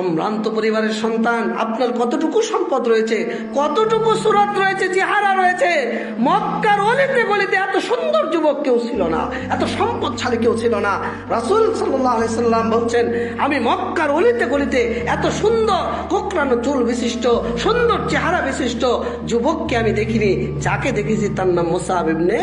সম্ভ্রান্ত পরিবারের সন্তান, আপনার কতটুকু সম্পদ রয়েছে, কতটুকু সুরত রয়েছে, চেহারা রয়েছে। মক্কার অলিতে গলিতে এত সুন্দর যুবক কেউ ছিল না, এত সম্পদশালী কেউ ছিল না। রাসূল সাল্লাল্লাহু আলাইহি সাল্লাম বলছেন, আমি মক্কার অলিতে গলিতে এত সুন্দর কোকড়ানো চুল বিশিষ্ট, সুন্দর চেহারা বিশিষ্ট যুবককে আমি দেখিনি। যাকে দেখেছি তার নাম মুসআব ইবনে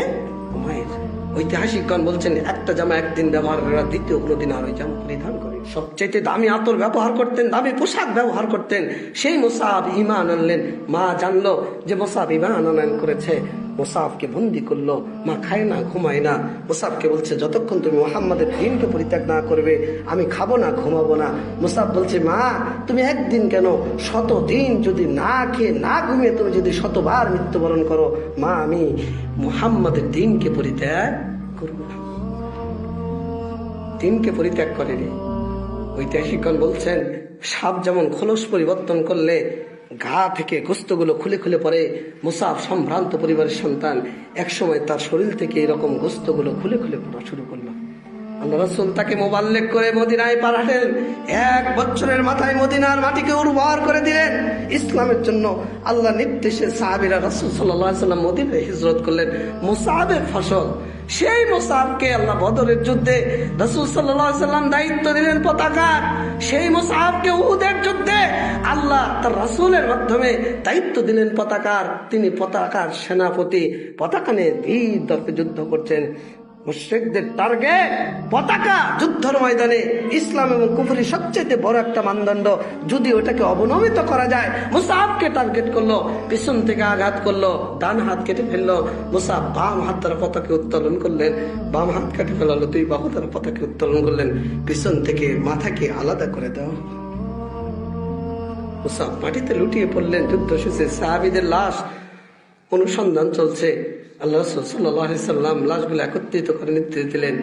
উমাইর। ঐতিহাসিকগণ বলছেন, একটা জামা একদিন ব্যবহার করা, দ্বিতীয় কোনোদিন আর ওই জামা পরিধান করে। সবচেয়ে দামি আতর ব্যবহার করতেন, দামি পোশাক ব্যবহার করতেন। সেই মুসআব ঈমান আনলেন। মা জানলো যে মুসআব ঈমান আনয়ন করেছে, মুসআবকে বন্দি করলো। মা খায় না, ঘুমায় না। মুসআবকে বলছে, যতক্ষণ তুমি মুহাম্মাদের দ্বীনকে পরিত্যাগ না করবে আমি খাবো না, ঘুমাবো না। মুসআব বলছে, মা তুমি একদিন কেন, 100 দিন যদি না খেয়ে না ঘুমিয়ে তুমি যদি 100বার মৃত্যুবরণ করো, মা আমি মুহাম্মাদের দ্বীনকে পরিত্যাগ করব না। দ্বীনকে পরিত্যাগ করেনি। ঐতিহাসিকগণ বলছেন, সাপ যেমন খোলস পরিবর্তন করলে গা থেকে গোস্তগুলো খুলে খুলে পড়ে, মুসআব সম্ভ্রান্ত পরিবারের সন্তান, একসময় তার শরীর থেকে এরকম গোস্তগুলো খুলে খুলে পড়া শুরু করলো। আল্লাহ রাসূল তাকে মোবাল্লেগ করে মদিনায় পাঠালেন। 1 বছরের মাথায় মদিনার মাটিকে উর্বর করে দিলেন ইসলামের জন্য। আল্লাহ নির্দেশে সাহাবীরা রাসূল সাল্লাল্লাহু আলাইহি ওয়াসাল্লাম মদিনায় হিজরত করলেন। মুসআবের ফসল। সেই মুসআবকে আল্লাহ বদরের যুদ্ধে রাসূল সাল্লাল্লাহু আলাইহি ওয়াসাল্লাম দায়িত্ব দিলেন পতাকার। সেই মুসআবকে উহুদের যুদ্ধে আল্লাহ তার রাসূলের মাধ্যমে দায়িত্ব দিলেন পতাকার। তিনি পতাকার সেনাপতি, পতাকা নিয়ে বীর দর্পে যুদ্ধ করছেন। মুশরিকদের টার্গেট পতাকা। যুদ্ধের ময়দানে ইসলাম এবং কুফরি সবচেয়ে বড় একটা মানদণ্ড। যদি ওটাকে অবনমিত করা যায়, মুসআবকে টার্গেট করলো, পিছন থেকে আঘাত করলো, ডান হাত কেটে ফেললো। মুসআব বাম হাত দ্বারা পতাকা উত্তোলন করলেন, বাম হাত কেটে ফেলালো, 2 বাহু দ্বারা পতাকা উত্তোলন করলেন। পিছন থেকে মাথাকে আলাদা করে দেওয়া। মুসআব মাটিতে লুটিয়ে পড়লেন। যুদ্ধ শেষে সাহাবীদের লাশ অনুসন্ধান চলছে। আল্লাহ রাসূল সাল্লাল্লাহু আলাইহি সাল্লাম লাশগুলো একত্রিত করে নির্দেশ দিলেন।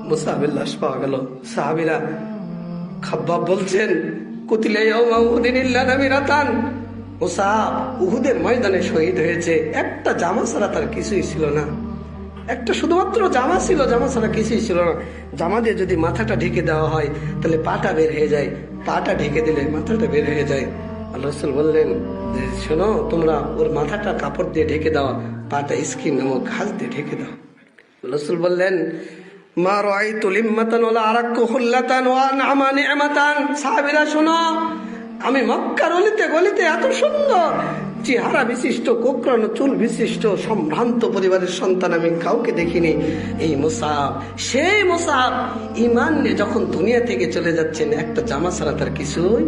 মুসআবের লাশ পাওয়া গেল। সাহাবীরা, খাব্বাব বলছেন, কুতিলা ইয়াউমা উহুদিন ইল্লা নামিরাতান। মুসআব উহুদের ময়দানে শহীদ হয়েছে, একটা জামা ছাড়া তার কিছুই ছিল না। একটা শুধুমাত্র জামা ছিল, জামা ছাড়া কিছুই ছিল না। জামা দিয়ে যদি মাথাটা ঢেকে দেওয়া হয় তাহলে পাটা বের হয়ে যায়, পাটা ঢেকে দিলে মাথাটা বের হয়ে যায়। আল্লাহ রাসূল বললেন যে, শোনো, তোমরা ওর মাথাটা কাপড় দিয়ে ঢেকে দাও, পাটা স্কিন নামক ঘাস দিয়ে ঢেকে দাও। রাসূল বললেন, মা রাআইতু লিম্মাতান ওয়ালা আরাক্কু হুল্লাতান ওয়া আনআমা নি'মাতান। সাহাবীরা শোনো, আমি মক্কার অলিতে গলিতে এত সুন্দর চেহারা বিশিষ্ট, কোকড়ানো চুল বিশিষ্ট সম্ভ্রান্ত পরিবারের সন্তান আমি কাউকে দেখিনি। এই মুসআব, সেই মুসআব ঈমান নিয়ে যখন দুনিয়া থেকে চলে যাচ্ছেন, একটা জামা ছাড়া তার কিছুই